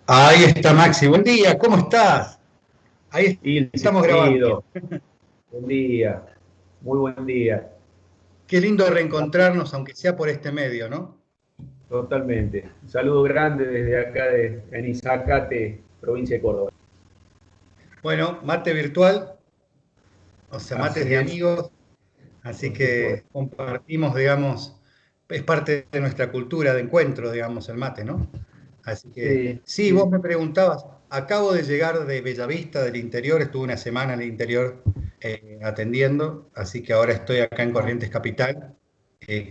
Ahí está Maxi, buen día, ¿cómo estás? Ahí Ilse, estamos grabando. querido, buen día, muy buen día. Qué lindo reencontrarnos, aunque sea por este medio, ¿no? Totalmente. Un saludo grande desde acá en Izacate, provincia de Córdoba. Bueno, mate virtual, o sea, mates Así de es, amigos, así por que supuesto. compartimos, digamos, es parte de nuestra cultura de encuentro, digamos, el mate, ¿no? Así que, Sí, sí, vos sí, me preguntabas, acabo de llegar de Bellavista, del interior, estuve una semana en el interior atendiendo, así que ahora estoy acá en Corrientes Capital,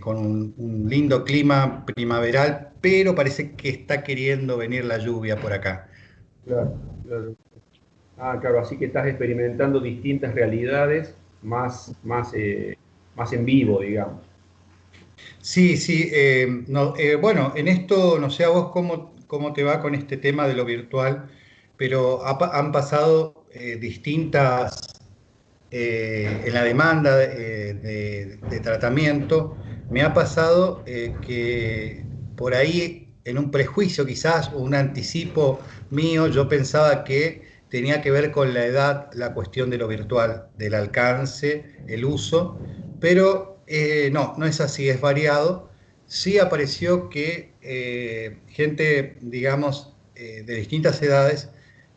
con un lindo clima primaveral, pero parece que está queriendo venir la lluvia por acá. claro, claro. Ah, claro, así que estás experimentando distintas realidades más en vivo, digamos. Sí, sí, no, bueno, en esto no sé a vos cómo te va con este tema de lo virtual, pero han pasado distintas, en la demanda de tratamiento, me ha pasado que por ahí, en un prejuicio quizás, o un anticipo mío, yo pensaba que tenía que ver con la edad, la cuestión de lo virtual, del alcance, el uso, pero no, no es así, es variado. Sí apareció que gente, digamos, de distintas edades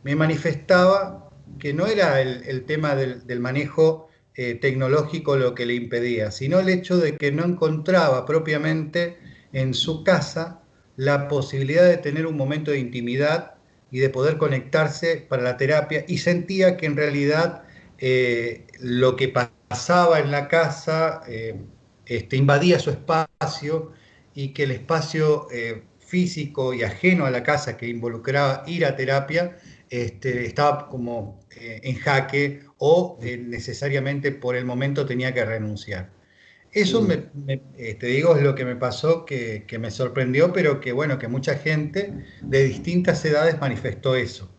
me manifestaba que no era el tema del manejo tecnológico lo que le impedía, sino el hecho de que no encontraba propiamente en su casa la posibilidad de tener un momento de intimidad y de poder conectarse para la terapia, y sentía que en realidad lo que pasaba en la casa invadía su espacio, y que el espacio físico y ajeno a la casa que involucraba ir a terapia estaba como en jaque, o necesariamente por el momento tenía que renunciar. Eso Mm, te digo, es lo que me pasó, que me sorprendió, pero que bueno, que mucha gente de distintas edades manifestó eso.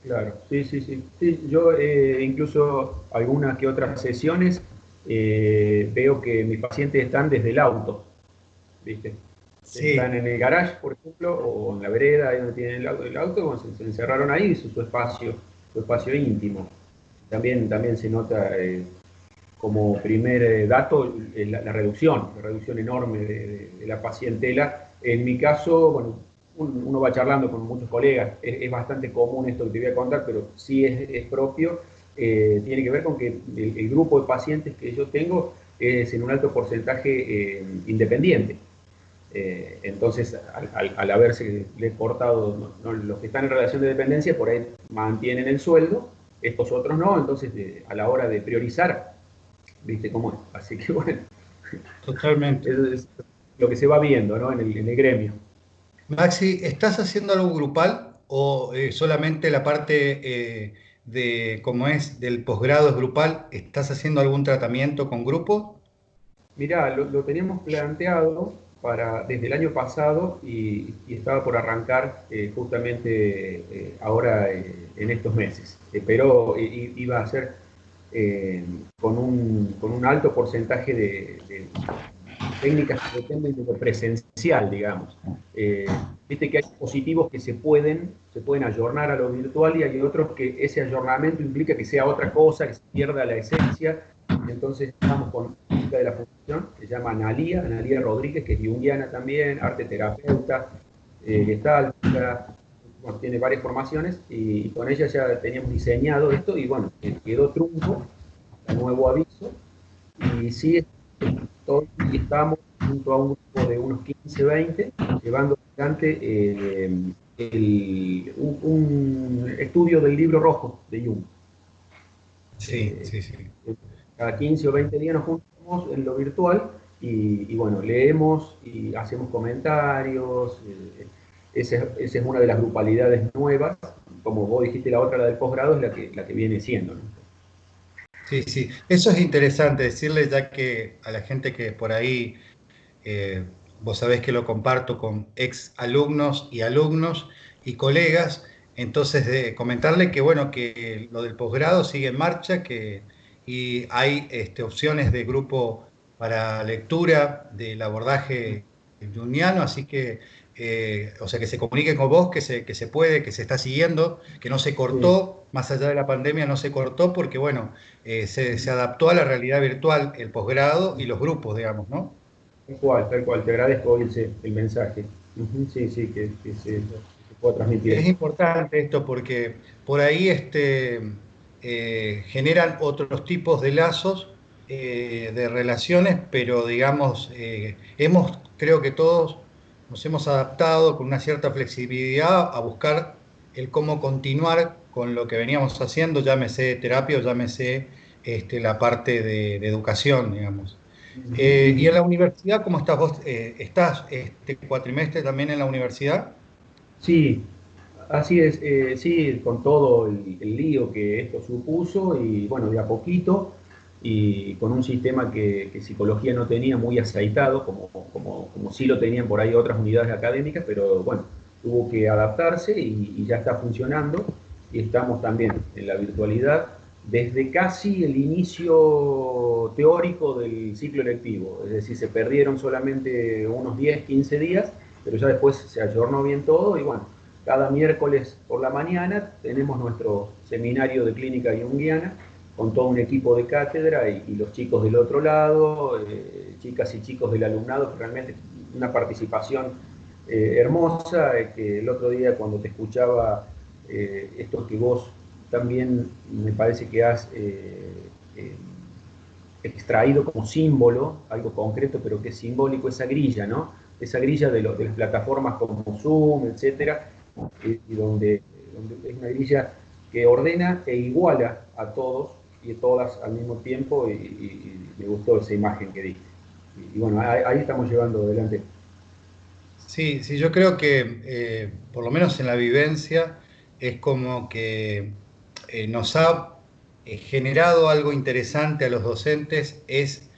claro, sí, sí, sí. Sí, yo incluso algunas que otras sesiones veo que mis pacientes están desde el auto. ¿Viste? Están Sí, en el garage, por ejemplo, o en la vereda, ahí donde tienen el auto, bueno, se encerraron ahí, hizo su espacio íntimo. También se nota como primer dato la reducción enorme de la pacientela. En mi caso, bueno, uno va charlando con muchos colegas, es bastante común esto que te voy a contar, pero sí es propio. Tiene que ver con que el grupo de pacientes que yo tengo es en un alto porcentaje independiente. Entonces, al haberse le cortado, los que están en relación de dependencia, por ahí mantienen el sueldo, estos otros no, entonces a la hora de priorizar, viste cómo es. Así que bueno, totalmente. eso es lo que se va viendo, ¿no? En el gremio. Maxi, ¿estás haciendo algo grupal o solamente la parte cómo es, del posgrado es grupal? ¿Estás haciendo algún tratamiento con grupo? Mirá, lo teníamos planteado desde el año pasado y estaba por arrancar justamente ahora en estos meses. Pero iba a ser con un alto porcentaje de técnicas que dependen de lo presencial, digamos. Viste que hay dispositivos que se pueden ayornar a lo virtual y hay otros que ese ayornamiento implica que sea otra cosa, que se pierda la esencia. Entonces estamos con una chica de la fundación que se llama Analía Rodríguez, que es junguiana también, arte terapeuta, gestáltica, bueno, tiene varias formaciones y con ella ya teníamos diseñado esto y bueno, quedó trunco hasta nuevo aviso y sí estamos junto a un grupo de unos 15, 20, llevando adelante un estudio del libro rojo de Jung. Sí, Eh, sí, sí. Cada 15 o 20 días nos juntamos en lo virtual y bueno, leemos y hacemos comentarios. Esa es una de las grupalidades nuevas. Como vos dijiste, la otra, la del posgrado, es la que viene siendo, ¿no? Sí, sí. Eso es interesante decirle, ya que a la gente que por ahí, vos sabés que lo comparto con ex alumnos y alumnos y colegas, entonces de comentarle que bueno, que lo del posgrado sigue en marcha, y hay opciones de grupo para lectura del abordaje junguiano, así que o sea, que se comuniquen con vos, que se puede, que se está siguiendo, que no se Sí, cortó, más allá de la pandemia no se cortó porque, bueno, se adaptó a la realidad virtual, el posgrado y los grupos, digamos, ¿no? tal cual, te agradezco, Ilse, el mensaje. Ujú, sí, sí, que se pueda transmitir Es esto. importante esto porque por ahí generan otros tipos de lazos, de relaciones, pero digamos, creo que todos nos hemos adaptado con una cierta flexibilidad a buscar el cómo continuar con lo que veníamos haciendo, llámese terapia o llámese la parte de educación, digamos. Ujú, Y ujú. en la universidad, ¿cómo estás vos? ¿Estás este cuatrimestre también en la universidad? Sí, así es, sí, con todo el lío que esto supuso y bueno, de a poquito y con un sistema que psicología no tenía muy aceitado, como sí lo tenían por ahí otras unidades académicas, pero bueno, tuvo que adaptarse y ya está funcionando y estamos también en la virtualidad desde casi el inicio teórico del ciclo lectivo, es decir, se perdieron solamente unos 10, 15 días, pero ya después se ayornó bien todo y bueno, cada miércoles por la mañana tenemos nuestro seminario de clínica junguiana con todo un equipo de cátedra y los chicos del otro lado, chicas y chicos del alumnado, que realmente una participación hermosa, que el otro día cuando te escuchaba esto que vos también me parece que has eh, extraído como símbolo, algo concreto, pero que es simbólico, esa grilla, ¿no? Esa grilla de las plataformas como Zoom, etcétera, y donde es una grilla que ordena e iguala a todos y a todas al mismo tiempo, y me gustó esa imagen que diste. Y bueno, ahí estamos llevando adelante. Sí, sí, yo creo que por lo menos en la vivencia es como que nos ha generado algo interesante a los docentes, es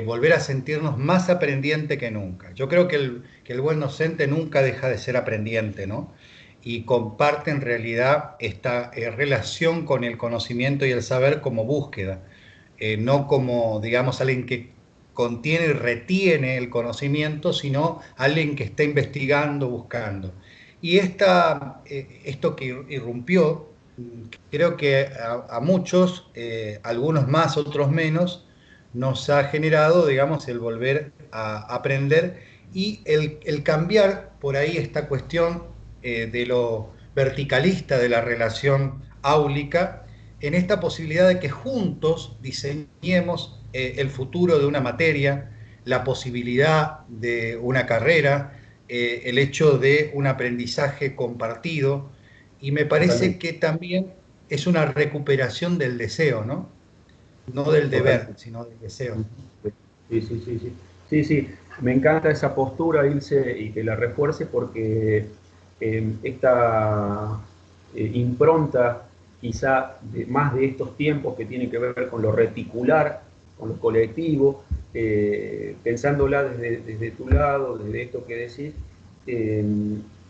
volver a sentirnos más aprendiente que nunca. Yo creo que el buen docente nunca deja de ser aprendiente, ¿no? Y comparte en realidad esta relación con el conocimiento y el saber como búsqueda, no como, digamos, alguien que contiene y retiene el conocimiento, sino alguien que está investigando, buscando. Y esto que irrumpió, creo que a muchos, algunos más, otros menos, nos ha generado, digamos, el volver a aprender y el cambiar por ahí esta cuestión de lo verticalista de la relación áulica en esta posibilidad de que juntos diseñemos el futuro de una materia, la posibilidad de una carrera, el hecho de un aprendizaje compartido, y me parece Totalmente, que también es una recuperación del deseo, ¿no? No del deber, totalmente. sino del deseo. Sí, sí, sí, sí. Sí, sí, me encanta esa postura, Ilse, y que la refuerce porque esta impronta quizá más de estos tiempos que tiene que ver con lo reticular, con lo colectivo, pensándola desde tu lado, desde esto que decís, eh,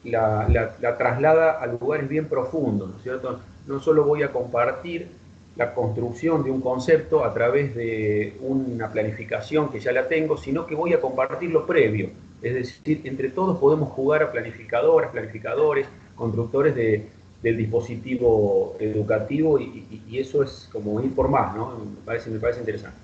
la traslada a lugares bien profundos, ¿no es cierto? No solo voy a compartir la construcción de un concepto a través de una planificación que ya la tengo, sino que voy a compartir lo previo. Es decir, entre todos podemos jugar a planificadoras, planificadores, constructores del dispositivo educativo y eso es como ir por más, ¿no? Me parece interesante.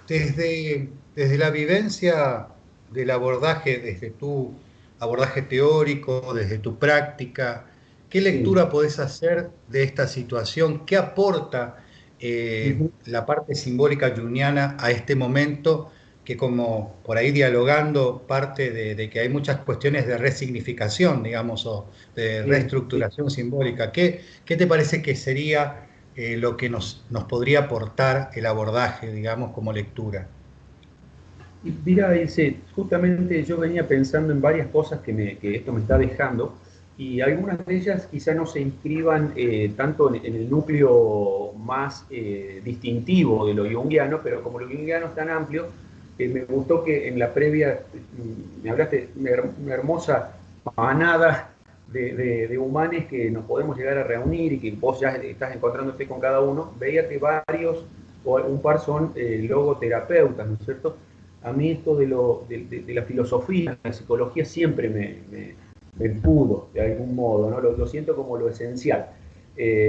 Desde la vivencia del abordaje, desde tu abordaje teórico, desde tu práctica, ¿qué Sí. lectura podés hacer de esta situación? ¿Qué aporta Uh -huh. la parte simbólica junguiana a este momento? Que como por ahí dialogando parte de que hay muchas cuestiones de resignificación, digamos, o de Sí, sí. reestructuración simbólica. ¿Qué te parece que sería lo que nos podría aportar el abordaje, digamos, como lectura? Y mira, dice, justamente yo venía pensando en varias cosas que esto me está dejando y algunas de ellas quizá no se inscriban tanto en el núcleo más distintivo de lo junguiano, pero como lo junguiano es tan amplio, me gustó que en la previa me hablaste de una hermosa manada de humanes que nos podemos llegar a reunir y que vos ya estás encontrándote con cada uno. Veía que varios o un par son logoterapeutas, ¿no es cierto? a mí esto de la filosofía, la psicología siempre me pudo, de algún modo, ¿no? Lo siento como lo esencial.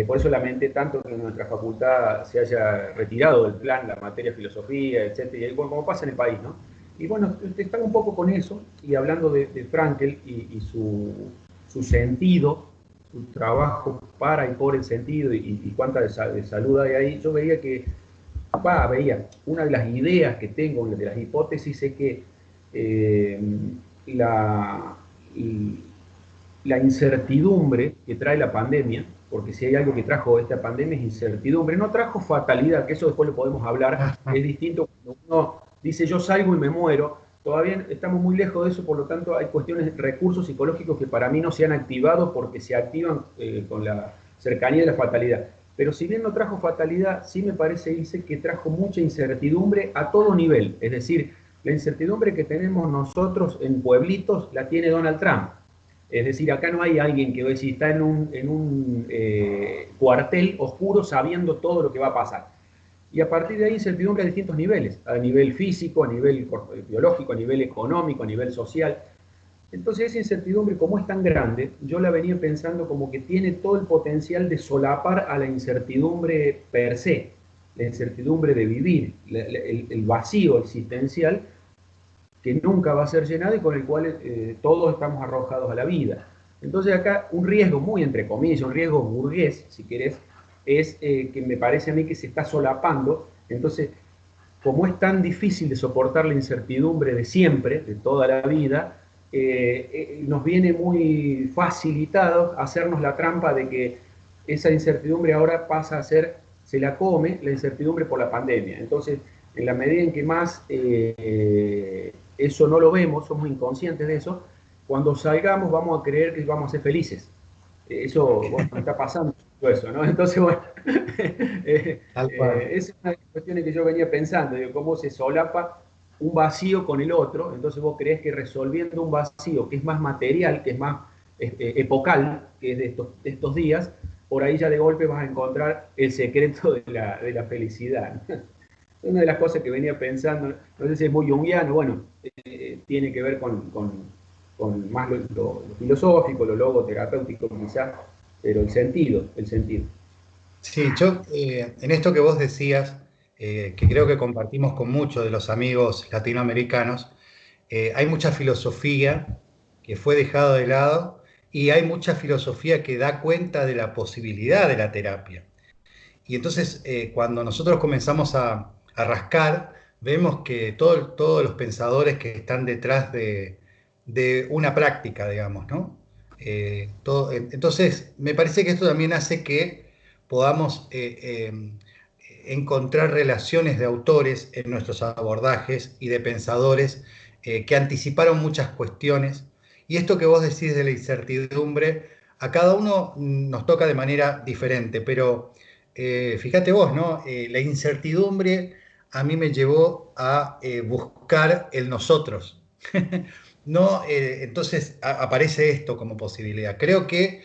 Por eso lamenté tanto que en nuestra facultad se haya retirado del plan la materia filosofía, etcétera, y bueno, como pasa en el país, ¿no? Y bueno, están un poco con eso, y hablando de Frankl y su sentido, su trabajo para y por el sentido, y cuánta de salud hay ahí, yo veía que, una de las ideas que tengo, de las hipótesis, es que la, la incertidumbre que trae la pandemia, porque si hay algo que trajo esta pandemia es incertidumbre, no trajo fatalidad, que eso después lo podemos hablar, es distinto cuando uno dice yo salgo y me muero, todavía estamos muy lejos de eso, por lo tanto hay cuestiones, recursos psicológicos que para mí no se han activado porque se activan con la cercanía de la fatalidad. Pero si bien no trajo fatalidad, sí me parece, Ilse, que trajo mucha incertidumbre a todo nivel, es decir, la incertidumbre que tenemos nosotros en pueblitos la tiene Donald Trump. Es decir, acá no hay alguien que si está en un cuartel oscuro sabiendo todo lo que va a pasar. Y a partir de ahí incertidumbre a distintos niveles, a nivel físico, a nivel biológico, a nivel económico, a nivel social. Entonces esa incertidumbre, como es tan grande, yo la venía pensando como que tiene todo el potencial de solapar a la incertidumbre per se, la incertidumbre de vivir, el vacío existencial que nunca va a ser llenado y con el cual todos estamos arrojados a la vida. Entonces acá un riesgo muy entre comillas, un riesgo burgués, si querés, es que me parece a mí que se está solapando. Entonces, como es tan difícil de soportar la incertidumbre de siempre, de toda la vida, nos viene muy facilitado hacernos la trampa de que esa incertidumbre ahora pasa a ser, se la come la incertidumbre por la pandemia. Entonces, en la medida en que más eso no lo vemos, somos inconscientes de eso, cuando salgamos vamos a creer que vamos a ser felices. Eso, bueno, está pasando eso, ¿no? Entonces, bueno, esa es una de las cuestiones que yo venía pensando, de cómo se solapa un vacío con el otro, entonces vos creés que resolviendo un vacío que es más material, que es más epocal, que es de estos días, por ahí ya de golpe vas a encontrar el secreto de la felicidad. Una de las cosas que venía pensando, no sé si es muy junguiano, bueno, tiene que ver con más lo filosófico, lo logoterapéutico quizás, pero el sentido, el sentido. Sí, yo en esto que vos decías, que creo que compartimos con muchos de los amigos latinoamericanos, hay mucha filosofía que fue dejada de lado y hay mucha filosofía que da cuenta de la posibilidad de la terapia. Y entonces, cuando nosotros comenzamos a rascar, vemos que todos los pensadores que están detrás de una práctica, digamos, ¿no? Entonces, me parece que esto también hace que podamos encontrar relaciones de autores en nuestros abordajes y de pensadores que anticiparon muchas cuestiones. Y esto que vos decís de la incertidumbre, a cada uno nos toca de manera diferente, pero fíjate vos, ¿no? La incertidumbre a mí me llevó a buscar el nosotros. No, entonces aparece esto como posibilidad. Creo que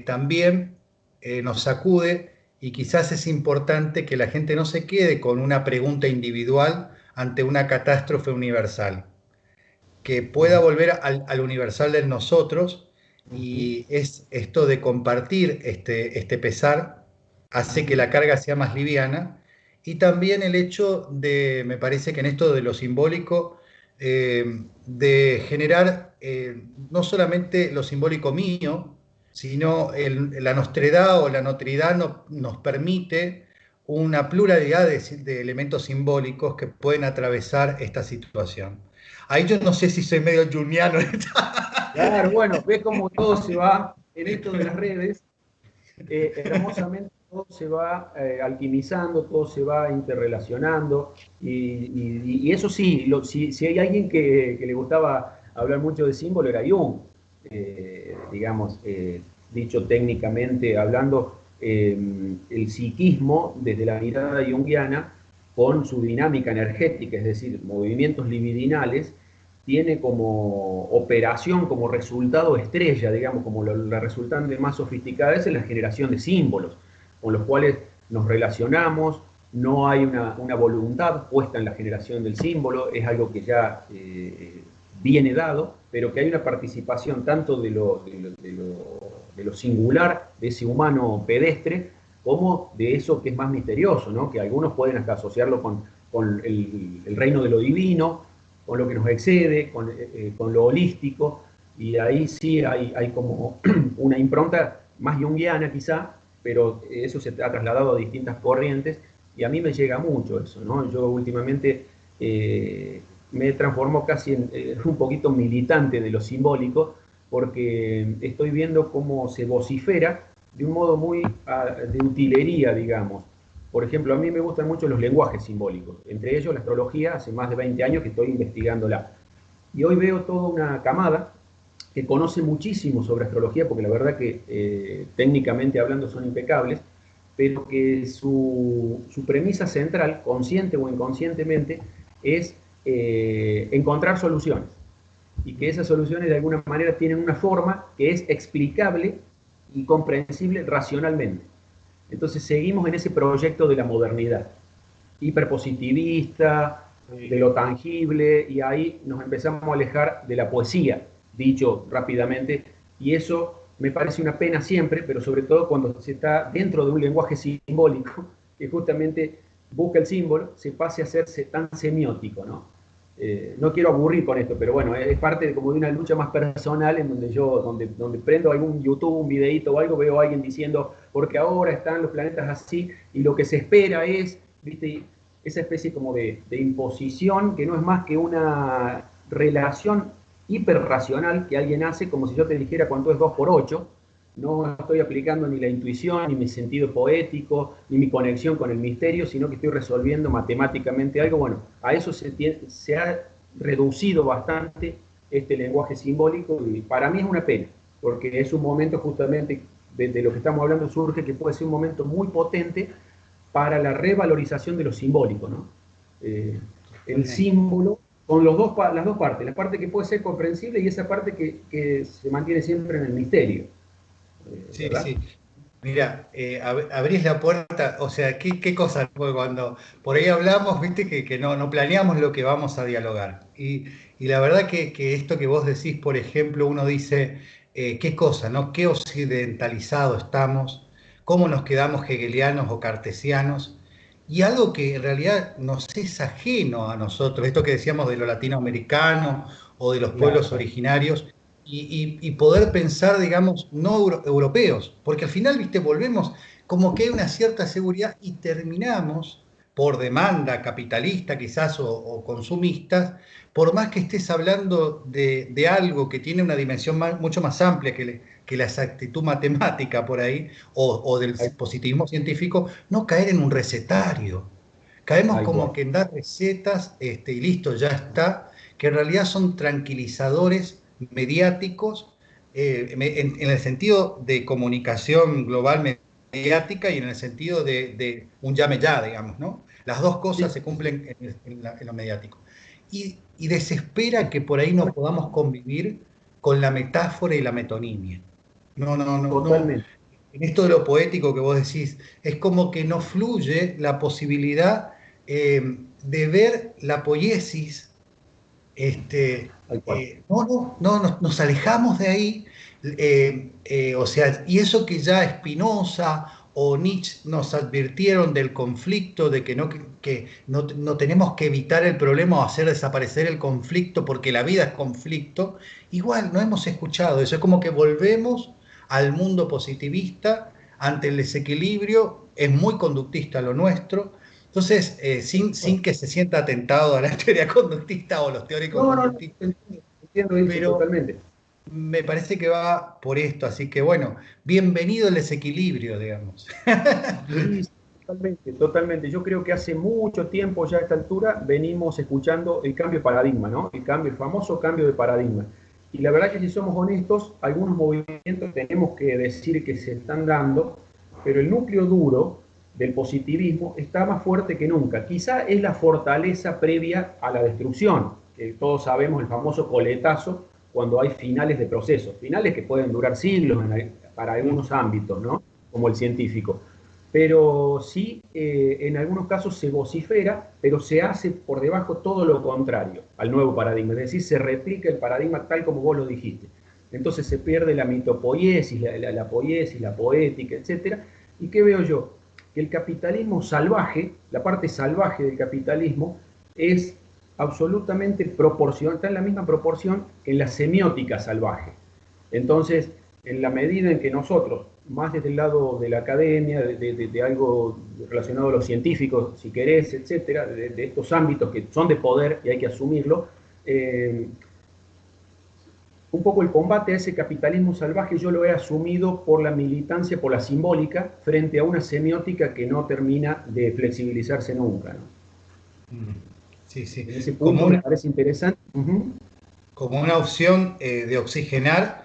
también nos sacude y quizás es importante que la gente no se quede con una pregunta individual ante una catástrofe universal, que pueda volver al universal de nosotros, y es esto de compartir este pesar hace que la carga sea más liviana, y también el hecho de, me parece que en esto de lo simbólico, de generar no solamente lo simbólico mío, sino la nostredad o la notridad nos permite una pluralidad de elementos simbólicos que pueden atravesar esta situación. Ahí yo no sé si soy medio junguiano. Claro, bueno, ves cómo todo se va en esto de las redes, hermosamente todo se va alquimizando, todo se va interrelacionando, y eso sí, si hay alguien que le gustaba hablar mucho de símbolo era Jung, digamos, dicho técnicamente hablando, el psiquismo desde la mirada junguiana con su dinámica energética, es decir, movimientos libidinales, tiene como operación, como resultado estrella, digamos, como la resultante más sofisticada es la generación de símbolos, con los cuales nos relacionamos no hay una voluntad puesta en la generación del símbolo, es algo que ya viene dado, pero que hay una participación tanto de lo singular, de ese humano pedestre, como de eso que es más misterioso, ¿no? Que algunos pueden hasta asociarlo con el reino de lo divino, con lo que nos excede, con lo holístico, y ahí sí hay como una impronta más junguiana quizá, pero eso se ha trasladado a distintas corrientes, y a mí me llega mucho eso, ¿no? Yo últimamente me transformo casi en un poquito militante de lo simbólico, porque estoy viendo cómo se vocifera de un modo muy de utilería, digamos. Por ejemplo, a mí me gustan mucho los lenguajes simbólicos, entre ellos la astrología, hace más de 20 años que estoy investigándola. Y hoy veo toda una camada que conoce muchísimo sobre astrología, porque la verdad que técnicamente hablando son impecables, pero que su premisa central, consciente o inconscientemente, es encontrar soluciones. Y que esas soluciones de alguna manera tienen una forma que es explicable y comprensible racionalmente. Entonces seguimos en ese proyecto de la modernidad, hiperpositivista, de lo tangible, y ahí nos empezamos a alejar de la poesía, dicho rápidamente, y eso me parece una pena siempre, pero sobre todo cuando se está dentro de un lenguaje simbólico, que justamente busca el símbolo, se pase a hacerse tan semiótico, ¿no? No quiero aburrir con esto, pero bueno, es parte de, como de una lucha más personal en donde yo, donde prendo algún YouTube, un videito o algo, veo a alguien diciendo, porque ahora están los planetas así, y lo que se espera es, ¿viste? Esa especie como de imposición que no es más que una relación hiperracional que alguien hace como si yo te dijera cuánto es 2 por 8. No estoy aplicando ni la intuición, ni mi sentido poético, ni mi conexión con el misterio, sino que estoy resolviendo matemáticamente algo. Bueno, a eso se ha reducido bastante este lenguaje simbólico, y para mí es una pena, porque es un momento justamente de lo que estamos hablando, surge que puede ser un momento muy potente para la revalorización de lo simbólico, ¿no? El símbolo con las dos partes, la parte que puede ser comprensible y esa parte que se mantiene siempre en el misterio. Sí, ¿Verdad? sí. Mira, abrís la puerta, o sea, qué cosa, porque cuando por ahí hablamos, viste, que no planeamos lo que vamos a dialogar. Y la verdad que esto que vos decís, por ejemplo, uno dice, qué cosa, ¿no? Qué occidentalizado estamos, cómo nos quedamos hegelianos o cartesianos, y algo que en realidad nos es ajeno a nosotros, esto que decíamos de lo latinoamericano o de los pueblos Claro. originarios y poder pensar, digamos, no europeos, porque al final, viste, volvemos como que hay una cierta seguridad y terminamos por demanda capitalista quizás o consumista, por más que estés hablando de algo que tiene una dimensión mucho más amplia que la exactitud matemática por ahí, o del positivismo científico, no caer en un recetario. Caemos Tal como cual. que en dar recetas y listo, ya está, que en realidad son tranquilizadores mediáticos, en el sentido de comunicación global mediática y en el sentido de un llame ya, digamos, ¿no? Las dos cosas Sí, se sí, sí. cumplen en lo mediático. Y desespera que por ahí no podamos convivir con la metáfora y la metonimia. No, no, no, no. Totalmente. En esto de lo poético que vos decís, es como que no fluye la posibilidad de ver la poiesis. Tal cual. No, nos alejamos de ahí, o sea, y eso que ya Spinoza o Nietzsche nos advirtieron del conflicto, de que no tenemos que evitar el problema o hacer desaparecer el conflicto porque la vida es conflicto, igual no hemos escuchado eso, es como que volvemos al mundo positivista ante el desequilibrio, es muy conductista lo nuestro. Entonces, sin que se sienta atentado a la teoría conductista o los teóricos No, no, no, conductistas, entiendo eso pero totalmente. me parece que va por esto. Así que bueno, bienvenido el desequilibrio, digamos. Sí, sí, totalmente, totalmente. Yo creo que hace mucho tiempo ya a esta altura venimos escuchando el cambio de paradigma, ¿no? El famoso cambio de paradigma. Y la verdad que si somos honestos, algunos movimientos tenemos que decir que se están dando, pero el núcleo duro del positivismo está más fuerte que nunca. Quizá es la fortaleza previa a la destrucción, que todos sabemos el famoso coletazo cuando hay finales de procesos, finales que pueden durar siglos para algunos ámbitos, ¿no? Como el científico. pero sí en algunos casos se vocifera, pero se hace por debajo todo lo contrario al nuevo paradigma, es decir, se replica el paradigma tal como vos lo dijiste. Entonces se pierde la mitopoiesis, la poiesis, la poética, etc. ¿Y qué veo yo? Que el capitalismo salvaje, la parte salvaje del capitalismo, es absolutamente proporcional, está en la misma proporción que en la semiótica salvaje. Entonces, en la medida en que nosotros, más desde el lado de la academia, de algo relacionado a los científicos, si querés, etcétera, de estos ámbitos que son de poder y hay que asumirlo, un poco el combate a ese capitalismo salvaje yo lo he asumido por la militancia, por la simbólica, frente a una semiótica que no termina de flexibilizarse nunca, ¿no? Sí, sí. En ese punto me parece interesante. Como una opción de oxigenar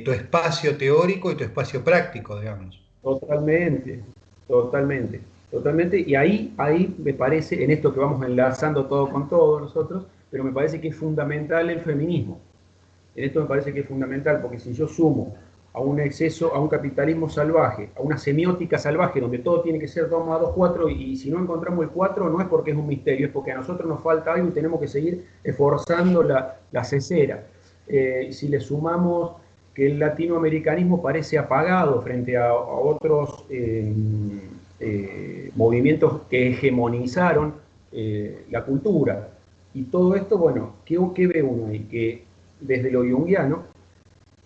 tu espacio teórico y tu espacio práctico, digamos. Totalmente, totalmente, totalmente. Y ahí me parece, en esto que vamos enlazando todo con todos nosotros, pero me parece que es fundamental el feminismo. En esto me parece que es fundamental, porque si yo sumo a un exceso, a un capitalismo salvaje, a una semiótica salvaje, donde todo tiene que ser 2 más 2, 4, y si no encontramos el 4, no es porque es un misterio, es porque a nosotros nos falta algo y tenemos que seguir esforzando la cesera. Si le sumamos que el latinoamericanismo parece apagado frente a otros movimientos que hegemonizaron la cultura, y todo esto, bueno, ¿qué ve uno ahí? Que desde lo junguiano,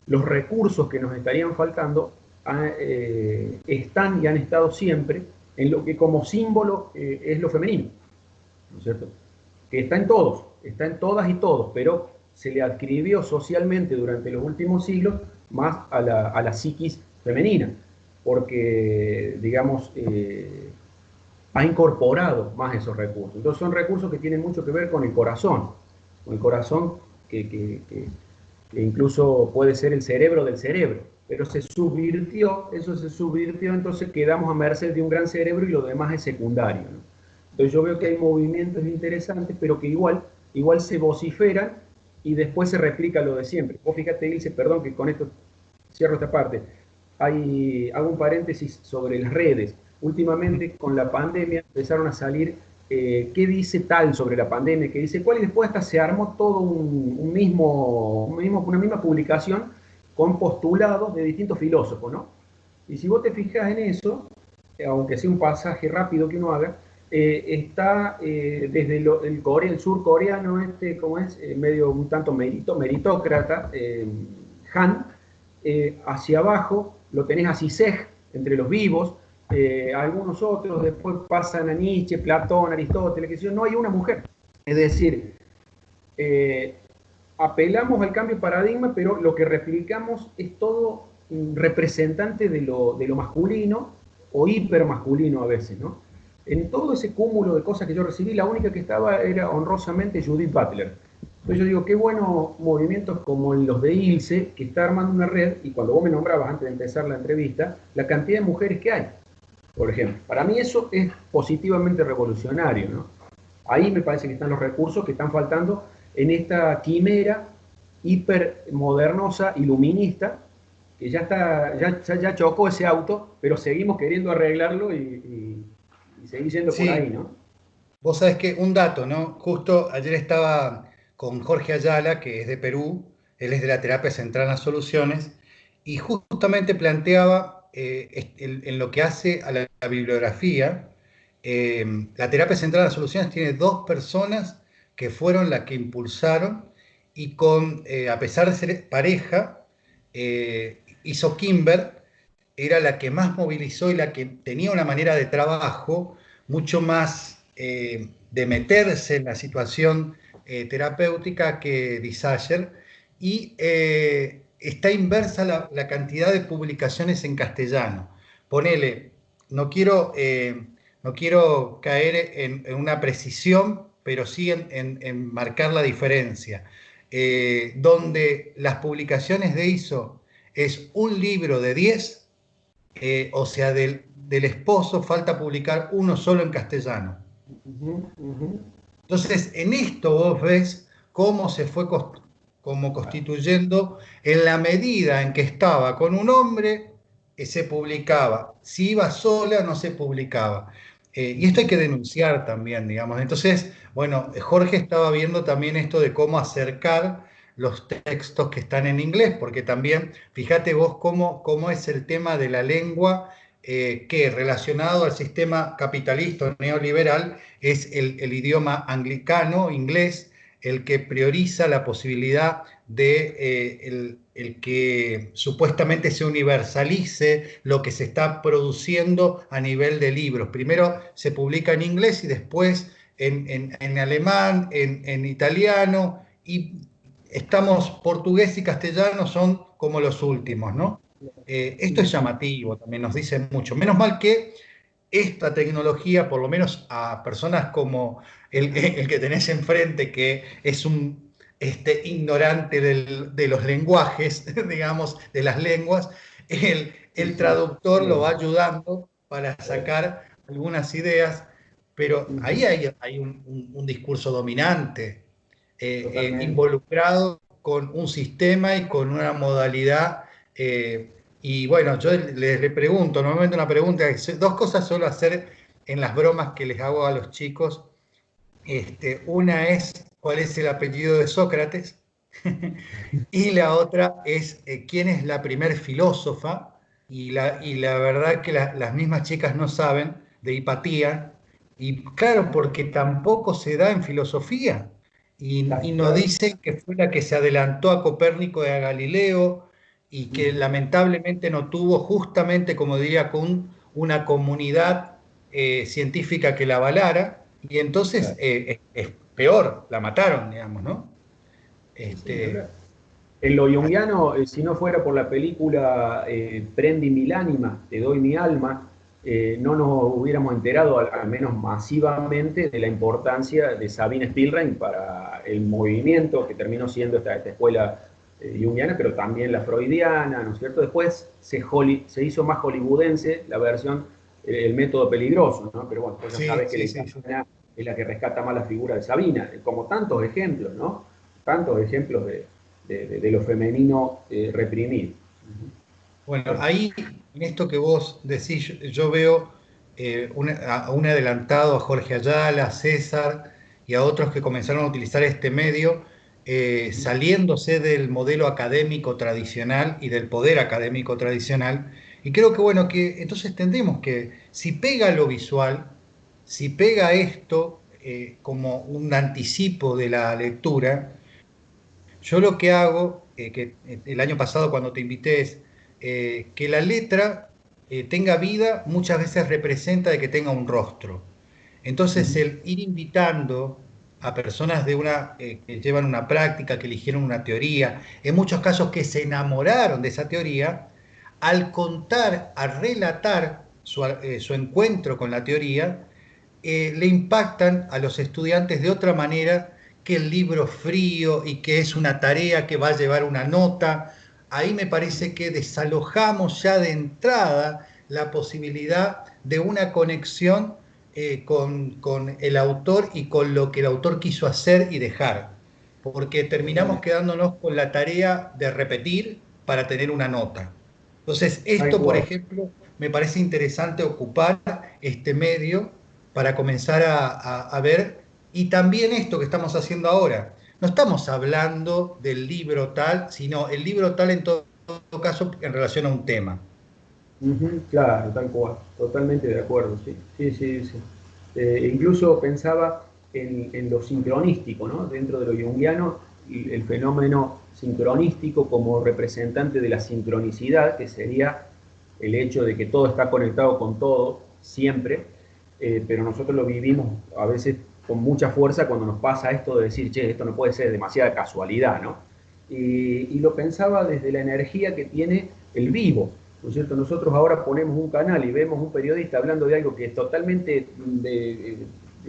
los recursos que nos estarían faltando están y han estado siempre en lo que como símbolo es lo femenino, ¿no es cierto? Que está en todos, está en todas y todos, pero se le adscribió socialmente durante los últimos siglos más a la psiquis femenina, porque, digamos, ha incorporado más esos recursos. Entonces son recursos que tienen mucho que ver con el corazón que incluso puede ser el cerebro del cerebro, pero se subvirtió, eso se subvirtió, entonces quedamos a merced de un gran cerebro y lo demás es secundario, ¿no? Entonces yo veo que hay movimientos interesantes, pero que igual se vociferan y después se replica lo de siempre. Vos fíjate, Ilse, perdón que con esto cierro esta parte, hago un paréntesis sobre las redes. Últimamente con la pandemia empezaron a salir qué dice tal sobre la pandemia, qué dice cuál, y después hasta se armó todo una misma publicación con postulados de distintos filósofos, ¿no? Y si vos te fijas en eso, aunque sea un pasaje rápido que uno haga, está desde el surcoreano, como es, medio un tanto meritócrata, Han, hacia abajo lo tenés a Zizek, entre los vivos, algunos otros, después pasan a Nietzsche, Platón, Aristóteles, que no hay una mujer. Es decir, apelamos al cambio de paradigma, pero lo que replicamos es todo representante de lo masculino o hipermasculino a veces, ¿no? En todo ese cúmulo de cosas que yo recibí, la única que estaba era honrosamente Judith Butler. Entonces yo digo, qué buenos movimientos como los de Ilse, que está armando una red, y cuando vos me nombrabas antes de empezar la entrevista, la cantidad de mujeres que hay, por ejemplo. Para mí eso es positivamente revolucionario, ¿no? Ahí me parece que están los recursos que están faltando en esta quimera hipermodernosa, iluminista, que ya chocó ese auto, pero seguimos queriendo arreglarlo y seguir yendo por ahí, ¿no? Vos sabés que un dato, ¿no? Justo ayer estaba con Jorge Ayala, que es de Perú, él es de la terapia central en las soluciones, y justamente planteaba en lo que hace a la bibliografía, la terapia central en las soluciones tiene 2 personas que fueron las que impulsaron y a pesar de ser pareja, hizo Kimber, era la que más movilizó y la que tenía una manera de trabajo mucho más de meterse en la situación terapéutica que Disayer, y está inversa la cantidad de publicaciones en castellano. Ponele, no quiero caer en una precisión, pero sí en marcar la diferencia. Donde las publicaciones de ISO es un libro de 10, o sea, del esposo falta publicar uno solo en castellano. Entonces, en esto vos ves cómo se fue como constituyendo en la medida en que estaba con un hombre, se publicaba. Si iba sola, no se publicaba. Y esto hay que denunciar también, digamos. Entonces, bueno, Jorge estaba viendo también esto de cómo acercar los textos que están en inglés, porque también, fíjate vos cómo es el tema de la lengua, que relacionado al sistema capitalista o neoliberal es el idioma anglicano, inglés, el que prioriza la posibilidad de el que supuestamente se universalice lo que se está produciendo a nivel de libros. Primero se publica en inglés y después en alemán, en italiano, y estamos, portugués y castellano son como los últimos, ¿no? Esto es llamativo, también nos dice mucho. Menos mal que esta tecnología, por lo menos a personas como el que tenés enfrente, que es un ignorante de los lenguajes, digamos, de las lenguas, el traductor lo va ayudando para sacar algunas ideas, pero ahí hay un discurso dominante, Totalmente. involucrado con un sistema y con una modalidad. Y bueno, yo le pregunto, normalmente una pregunta, dos cosas suelo hacer en las bromas que les hago a los chicos. Una es cuál es el apellido de Sócrates y la otra es quién es la primer filósofa, y la verdad que las mismas chicas no saben de Hipatía, y claro, porque tampoco se da en filosofía, y nos Claro. dicen que fue la que se adelantó a Copérnico y a Galileo, y que lamentablemente no tuvo justamente, como diría Kuhn, una comunidad científica que la avalara, y entonces Claro. es peor, la mataron, digamos, ¿no? Sí, sí, ni Este, hablar. En lo junguiano, si no fuera por la película Prendi mil ánimas, Te doy mi alma, no nos hubiéramos enterado, al menos masivamente, de la importancia de Sabine Spielrein para el movimiento que terminó siendo esta escuela junguiana, pero también la freudiana, ¿no es cierto? Después se hizo más hollywoodense la versión, el método peligroso, ¿no? Pero bueno, pues ya sí, sabes que la sí, sí, sí. italiana es la que rescata más la figura de Sabina, como tantos ejemplos, ¿no? Tantos ejemplos de lo femenino reprimido. Bueno, ahí, en esto que vos decís, yo veo a un adelantado, a Jorge Ayala, a César y a otros que comenzaron a utilizar este medio, saliéndose del modelo académico tradicional y del poder académico tradicional. Y creo que, bueno, que entonces entendemos que si pega lo visual, si pega esto como un anticipo de la lectura, yo lo que hago, que el año pasado cuando te invité, es que la letra tenga vida, muchas veces representa de que tenga un rostro. Entonces, el ir invitando a personas que llevan una práctica, que eligieron una teoría, en muchos casos que se enamoraron de esa teoría, al contar, al relatar su encuentro con la teoría, le impactan a los estudiantes de otra manera que el libro frío y que es una tarea que va a llevar una nota. Ahí me parece que desalojamos ya de entrada la posibilidad de una conexión con el autor y con lo que el autor quiso hacer y dejar, porque terminamos Totalmente. quedándonos con la tarea de repetir para tener una nota. Entonces, Tal esto, por cual. ejemplo, me parece interesante ocupar este medio para comenzar a ver, y también esto que estamos haciendo ahora. No estamos hablando del libro tal, sino el libro tal en todo caso en relación a un tema. Ujú, claro, tal cual. Totalmente de acuerdo, sí. Sí, sí, sí. Incluso pensaba en lo sincronístico, ¿no? Dentro de lo junguiano, el fenómeno sincronístico como representante de la sincronicidad, que sería el hecho de que todo está conectado con todo, siempre, pero nosotros lo vivimos a veces con mucha fuerza cuando nos pasa esto de decir, che, esto no puede ser demasiada casualidad, ¿no? Y lo pensaba desde la energía que tiene el vivo, ¿no es cierto? Nosotros ahora ponemos un canal y vemos un periodista hablando de algo que es totalmente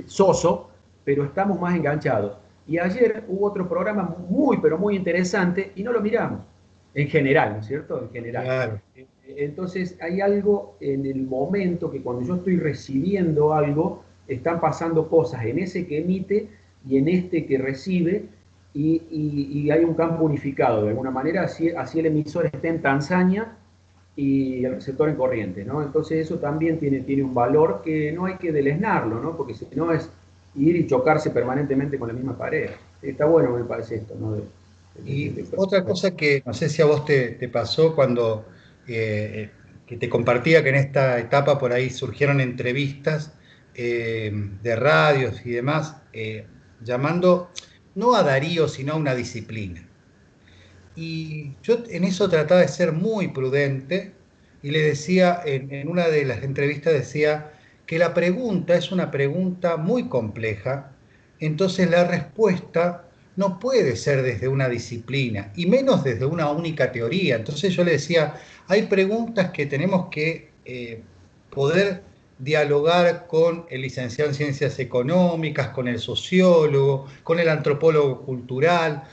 soso, pero estamos más enganchados. Y ayer hubo otro programa muy, pero muy interesante y no lo miramos, en general, ¿no es cierto? En general. Claro. Entonces hay algo en el momento que cuando yo estoy recibiendo algo, están pasando cosas en ese que emite y en este que recibe, y hay un campo unificado. De alguna manera, así el emisor está en Tanzania y el receptor en corriente, ¿no? Entonces eso también tiene un valor que no hay que deleznarlo, ¿no? Porque si no es ir y chocarse permanentemente con la misma pared. Está bueno, me parece esto, ¿no? Y otra cosa que no sé si a vos te pasó cuando que te compartía que en esta etapa por ahí surgieron entrevistas de radios y demás, llamando no a Darío, sino a una disciplina. Y yo en eso trataba de ser muy prudente y le decía, en una de las entrevistas decía que la pregunta es una pregunta muy compleja, entonces la respuesta no puede ser desde una disciplina y menos desde una única teoría. Entonces yo le decía, hay preguntas que tenemos que poder dialogar con el licenciado en ciencias económicas, con el sociólogo, con el antropólogo cultural.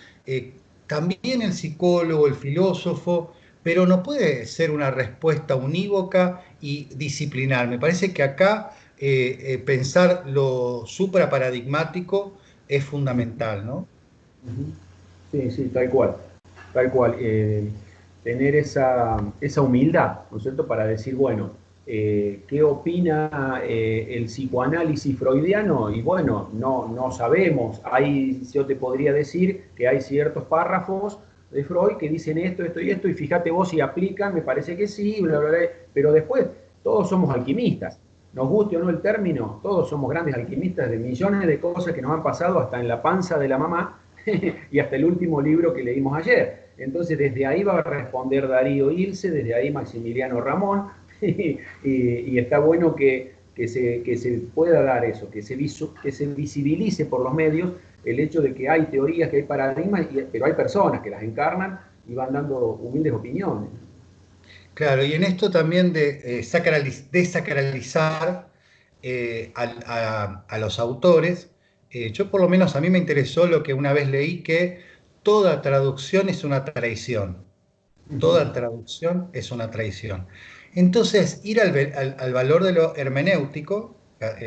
También el psicólogo, el filósofo, pero no puede ser una respuesta unívoca y disciplinar. Me parece que acá pensar lo supraparadigmático es fundamental, ¿no? Sí, sí, tal cual, tal cual. Tener esa humildad, ¿no es cierto?, para decir, bueno, ¿qué opina el psicoanálisis freudiano? Y bueno, no sabemos. Yo te podría decir que hay ciertos párrafos de Freud que dicen esto y esto, y fíjate vos si aplican, me parece que sí, bla, bla, bla, pero después todos somos alquimistas. Nos guste o no el término, todos somos grandes alquimistas de millones de cosas que nos han pasado hasta en la panza de la mamá y hasta el último libro que leímos ayer. Entonces, desde ahí va a responder Darío Ilse, desde ahí Maximiliano Ramón, y está bueno que se pueda dar eso, que se visibilice por los medios el hecho de que hay teorías, que hay paradigmas, pero hay personas que las encarnan y van dando humildes opiniones. Claro, y en esto también de desacralizar a los autores, yo por lo menos a mí me interesó lo que una vez leí, que toda traducción es una traición. Toda traducción es una traición. Entonces, ir al valor de lo hermenéutico,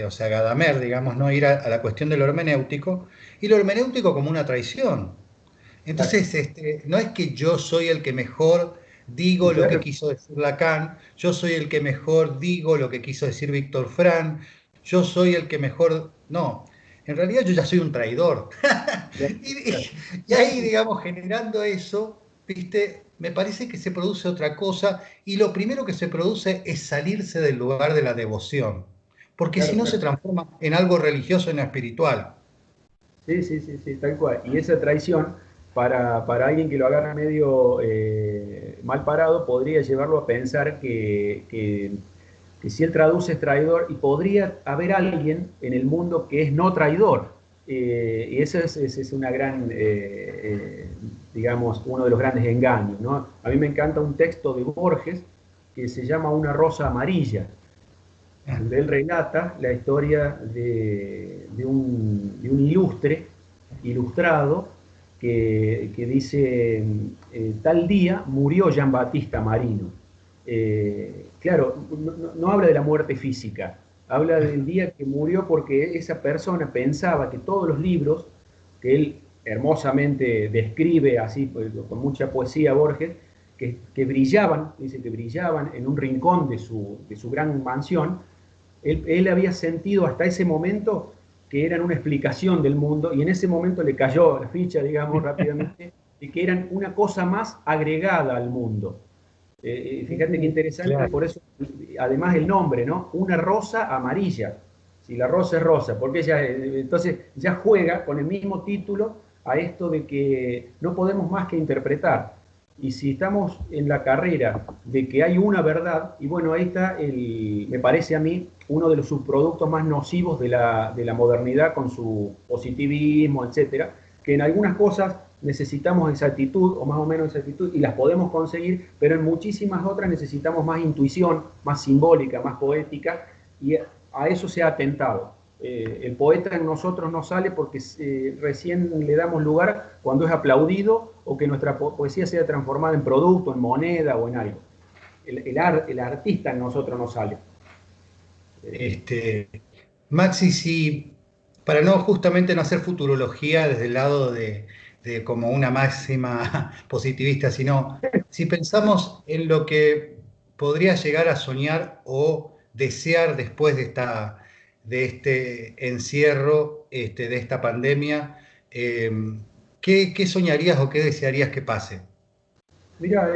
o sea, Gadamer, digamos, no ir a la cuestión de lo hermenéutico, y lo hermenéutico como una traición. Claro. Entonces, no es que yo soy el que mejor digo lo que quiso decir Lacan, yo soy el que mejor digo lo que quiso decir Víctor Frank, yo soy el que mejor... No, en realidad yo ya soy un traidor. Y, y- y ahí, digamos, generando eso, ¿viste? Me parece que se produce otra cosa y lo primero que se produce es salirse del lugar de la devoción, porque si Claro, no se claro. transforma en algo religioso, en espiritual. Sí, sí, sí, sí, tal cual. Y esa traición, para alguien que lo agarra medio mal parado, podría llevarlo a pensar que si él traduce es traidor y podría haber alguien en el mundo que es no traidor. Y ese es una gran, digamos, uno de los grandes engaños, ¿no? A mí me encanta un texto de Borges que se llama Una rosa amarilla, donde él relata la historia de un ilustrado que dice, tal día murió Jean Baptista Marino. Claro, no habla de la muerte física, habla del día que murió porque esa persona pensaba que todos los libros que él hermosamente describe así, pues, con mucha poesía Borges, que brillaban, dice que brillaban en un rincón de su gran mansión. Él había sentido hasta ese momento que eran una explicación del mundo y en ese momento le cayó la ficha, digamos, rápidamente, de que eran una cosa más agregada al mundo. Fíjate qué interesante, Claro. por eso, además el nombre, ¿no? Una rosa amarilla. Si la rosa es rosa, porque entonces ya juega con el mismo título a esto de que no podemos más que interpretar. Y si estamos en la carrera de que hay una verdad, y bueno, ahí está, me parece a mí, uno de los subproductos más nocivos de la modernidad con su positivismo, etcétera, que en algunas cosas necesitamos exactitud o más o menos exactitud y las podemos conseguir, pero en muchísimas otras necesitamos más intuición, más simbólica, más poética, y a eso se ha atentado. El poeta en nosotros no sale porque recién le damos lugar cuando es aplaudido o que nuestra poesía sea transformada en producto, en moneda o en algo. El artista en nosotros no sale. Este, Maxi, si para no justamente no hacer futurología desde el lado de como una máxima positivista, sino si pensamos en lo que podría llegar a soñar o desear después de este encierro, de esta pandemia? ¿Qué soñarías o qué desearías que pase? Mira,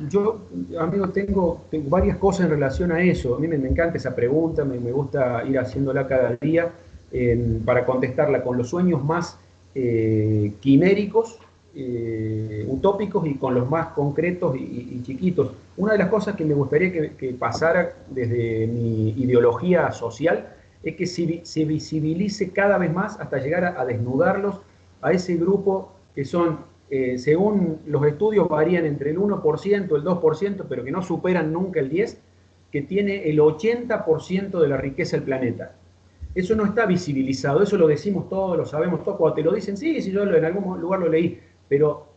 yo, amigo, tengo varias cosas en relación a eso. A mí me encanta esa pregunta, me gusta ir haciéndola cada día para contestarla con los sueños más quiméricos, utópicos y con los más concretos y chiquitos. Una de las cosas que me gustaría que pasara desde mi ideología social es que se visibilice cada vez más hasta llegar a desnudarlos a ese grupo que son según los estudios varían entre el 1%, el 2%, pero que no superan nunca el 10%, que tiene el 80% de la riqueza del planeta. Eso no está visibilizado, eso lo decimos todos, lo sabemos todos. Cuando te lo dicen, sí, sí, yo en algún lugar lo leí, pero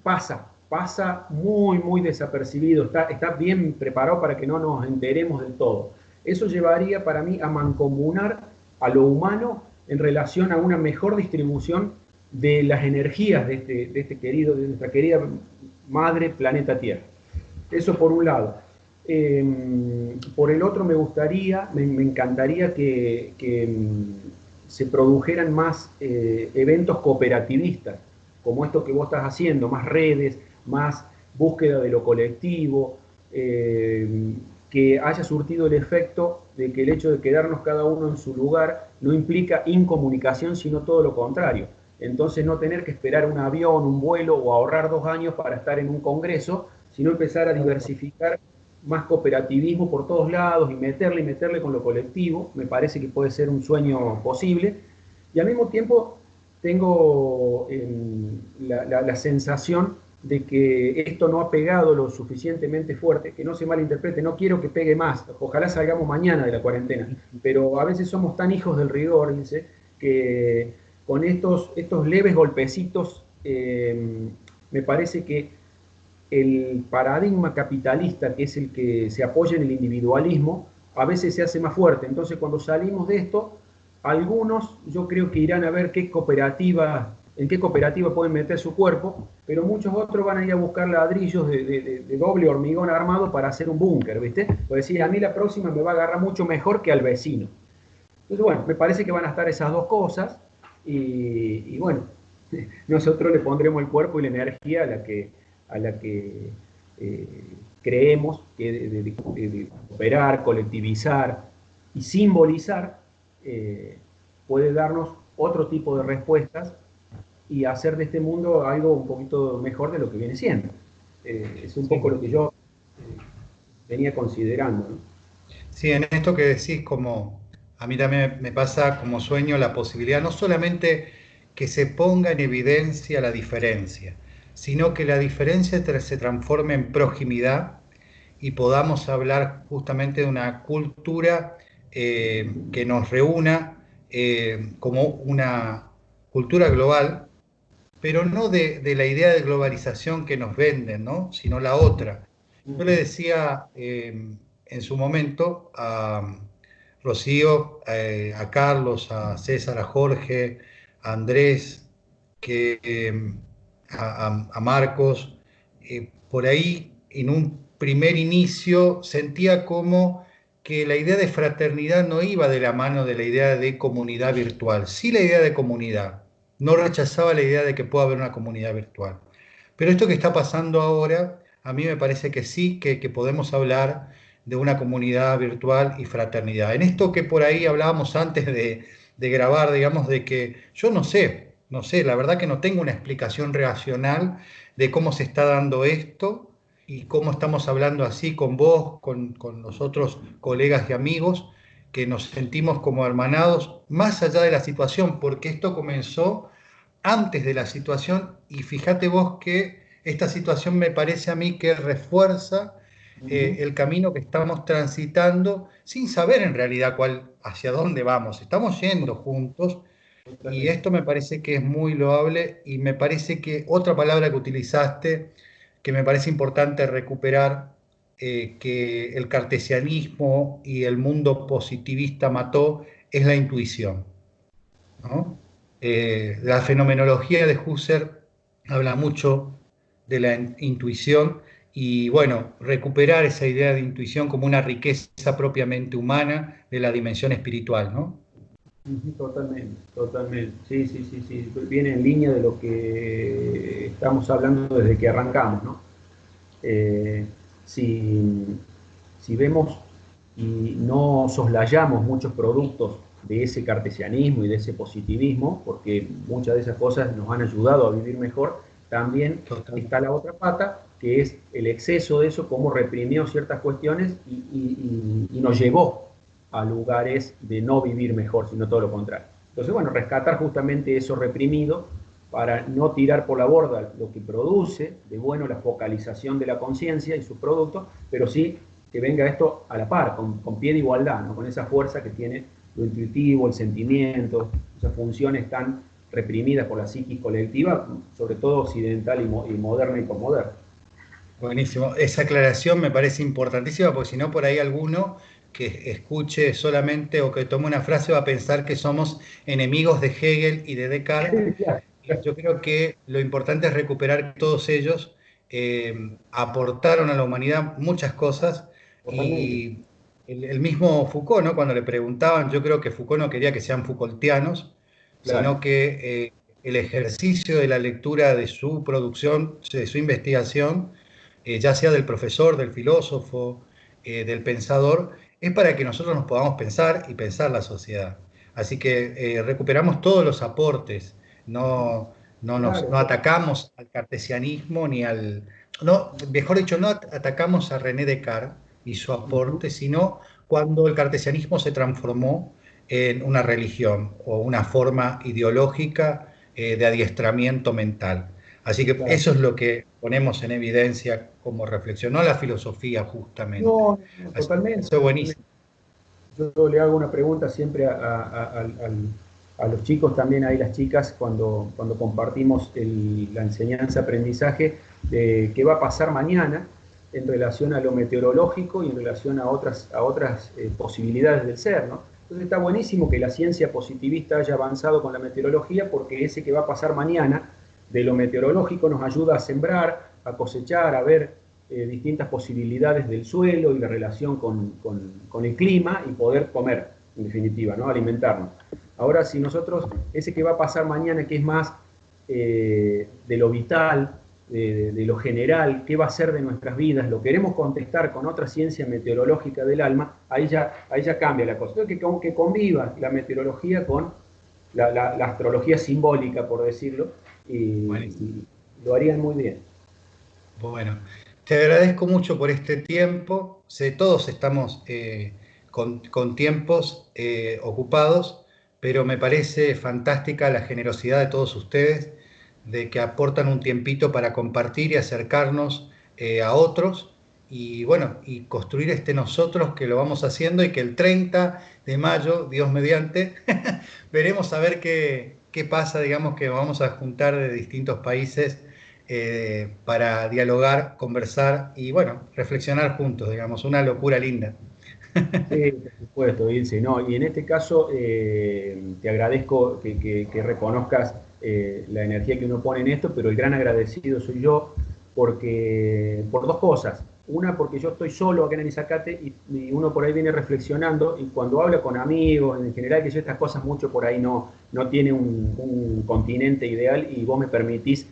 pasa muy, muy desapercibido, está bien preparado para que no nos enteremos del todo. Eso llevaría para mí a mancomunar a lo humano en relación a una mejor distribución de las energías de nuestra querida madre planeta Tierra. Eso por un lado. Por el otro me encantaría que se produjeran más eventos cooperativistas, como esto que vos estás haciendo, más redes, más búsqueda de lo colectivo, que haya surtido el efecto de que el hecho de quedarnos cada uno en su lugar no implica incomunicación, sino todo lo contrario. Entonces no tener que esperar un avión, un vuelo o ahorrar 2 años para estar en un congreso, sino empezar a diversificar más cooperativismo por todos lados y meterle con lo colectivo. Me parece que puede ser un sueño posible. Y al mismo tiempo tengo la sensación de que esto no ha pegado lo suficientemente fuerte, que no se malinterprete, no quiero que pegue más, ojalá salgamos mañana de la cuarentena, pero a veces somos tan hijos del rigor, dice, que con estos leves golpecitos me parece que el paradigma capitalista, que es el que se apoya en el individualismo, a veces se hace más fuerte. Entonces, cuando salimos de esto, algunos yo creo que irán a ver en qué cooperativa pueden meter su cuerpo, pero muchos otros van a ir a buscar ladrillos de doble hormigón armado para hacer un búnker, ¿viste? Pues decir, a mí la próxima me va a agarrar mucho mejor que al vecino. Entonces, bueno, me parece que van a estar esas dos cosas y bueno, nosotros le pondremos el cuerpo y la energía a la que creemos que de operar, colectivizar y simbolizar puede darnos otro tipo de respuestas y hacer de este mundo algo un poquito mejor de lo que viene siendo. Es un poco lo que yo venía considerando, ¿no? Sí, en esto que decís, como a mí también me pasa como sueño la posibilidad, no solamente que se ponga en evidencia la diferencia, sino que la diferencia se transforme en proximidad y podamos hablar justamente de una cultura que nos reúna como una cultura global, pero no de la idea de globalización que nos venden, ¿no? Sino la otra. Yo le decía en su momento a Rocío, a Carlos, a César, a Jorge, a Andrés, a Marcos, por ahí en un primer inicio sentía como que la idea de fraternidad no iba de la mano de la idea de comunidad virtual, sí la idea de comunidad, no rechazaba la idea de que pueda haber una comunidad virtual. Pero esto que está pasando ahora, a mí me parece que sí, que podemos hablar de una comunidad virtual y fraternidad. En esto que por ahí hablábamos antes de grabar, digamos, de que yo no sé, la verdad que no tengo una explicación racional de cómo se está dando esto y cómo estamos hablando así con vos, con los otros colegas y amigos, que nos sentimos como hermanados, más allá de la situación, porque esto comenzó antes de la situación y fíjate vos que esta situación me parece a mí que refuerza el camino que estamos transitando sin saber en realidad hacia dónde vamos. Estamos yendo juntos y Totalmente. esto me parece que es muy loable y me parece que otra palabra que utilizaste que me parece importante recuperar, que el cartesianismo y el mundo positivista mató, es la intuición, ¿no? La fenomenología de Husserl habla mucho de la intuición y bueno, recuperar esa idea de intuición como una riqueza propiamente humana de la dimensión espiritual, ¿no? Ujú, totalmente, totalmente. Sí, sí, sí, sí. Viene en línea de lo que estamos hablando desde que arrancamos, ¿no? Eh, si, si vemos y no soslayamos muchos productos de ese cartesianismo y de ese positivismo, porque muchas de esas cosas nos han ayudado a vivir mejor, también está Totalmente. la otra pata, que es el exceso de eso, cómo reprimió ciertas cuestiones y nos llevó a lugares de no vivir mejor, sino todo lo contrario. Entonces, bueno, rescatar justamente eso reprimido para no tirar por la borda lo que produce de bueno la focalización de la conciencia y sus productos, pero sí que venga esto a la par, con pie de igualdad, ¿no? Con esa fuerza que tiene lo intuitivo, el sentimiento, esas funciones tan reprimidas por la psiquis colectiva, sobre todo occidental y moderna y posmoderna. Buenísimo. Esa aclaración me parece importantísima porque si no, por ahí alguno que escuche solamente o que tome una frase va a pensar que somos enemigos de Hegel y de Descartes. Y yo creo que lo importante es recuperar que todos ellos aportaron a la humanidad muchas cosas Totalmente. y el mismo Foucault, ¿no? Cuando le preguntaban, yo creo que Foucault no quería que sean Foucaultianos, sino Claro. que el ejercicio de la lectura de su producción, de su investigación, ya sea del profesor, del filósofo, del pensador, es para que nosotros nos podamos pensar y pensar la sociedad. Así que recuperamos todos los aportes, no, no Claro. atacamos al cartesianismo ni al... No, mejor dicho, no atacamos a René Descartes y su Uh-huh. aporte, sino cuando el cartesianismo se transformó en una religión o una forma ideológica de adiestramiento mental. Así que Claro. eso es lo que ponemos en evidencia como reflexión, no la filosofía justamente. No, no, Así que totalmente, eso es buenísimo. totalmente. Yo le hago una pregunta siempre a los chicos, también ahí las chicas, cuando compartimos la enseñanza-aprendizaje, de qué va a pasar mañana en relación a lo meteorológico y en relación a otras posibilidades del ser, ¿no? Entonces está buenísimo que la ciencia positivista haya avanzado con la meteorología porque ese que va a pasar mañana de lo meteorológico nos ayuda a sembrar, a cosechar, a ver distintas posibilidades del suelo y la relación con el clima y poder comer, en definitiva, ¿no? Alimentarnos. Ahora, si nosotros, ese que va a pasar mañana, que es más de lo vital, de lo general, qué va a ser de nuestras vidas, lo queremos contestar con otra ciencia meteorológica del alma, ahí ya cambia la cosa. Entonces, que conviva la meteorología con la astrología simbólica, por decirlo, Buenísimo. y lo harían muy bien. Bueno, te agradezco mucho por este tiempo. Todos estamos con tiempos ocupados, pero me parece fantástica la generosidad de todos ustedes, de que aportan un tiempito para compartir y acercarnos a otros. Y bueno, y construir este nosotros que lo vamos haciendo y que el 30 de mayo, Dios mediante, veremos a ver qué pasa, digamos que vamos a juntar de distintos países para dialogar, conversar y, bueno, reflexionar juntos, digamos, una locura linda. Sí, por supuesto, Ilse. No, y en este caso te agradezco que reconozcas la energía que uno pone en esto, pero el gran agradecido soy yo por dos cosas. Una, porque yo estoy solo acá en Anisacate y uno por ahí viene reflexionando y cuando habla con amigos, en general que yo estas cosas mucho por ahí no tiene un continente ideal y vos me permitís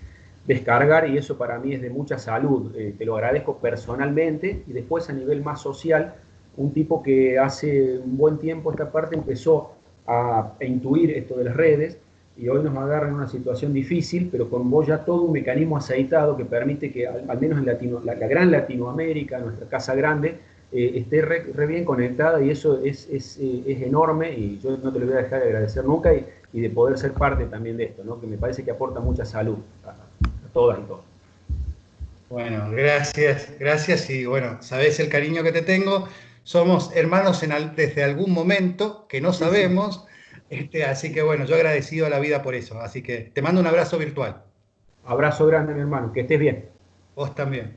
descargar y eso para mí es de mucha salud. Te lo agradezco personalmente y después a nivel más social un tipo que hace un buen tiempo esta parte empezó a intuir esto de las redes y hoy nos agarra en una situación difícil, pero con vos ya todo un mecanismo aceitado que permite que al menos en la gran Latinoamérica, nuestra casa grande, esté re bien conectada y eso es enorme y yo no te lo voy a dejar de agradecer nunca y de poder ser parte también de esto, ¿no? Que me parece que aporta mucha salud a todas y todos. Bueno, gracias, gracias y bueno, sabés el cariño que te tengo. Somos hermanos desde algún momento que no Sí, sí. sabemos, así que bueno, yo agradecido a la vida por eso. Así que te mando un abrazo virtual. Abrazo grande, mi hermano, que estés bien. Vos también.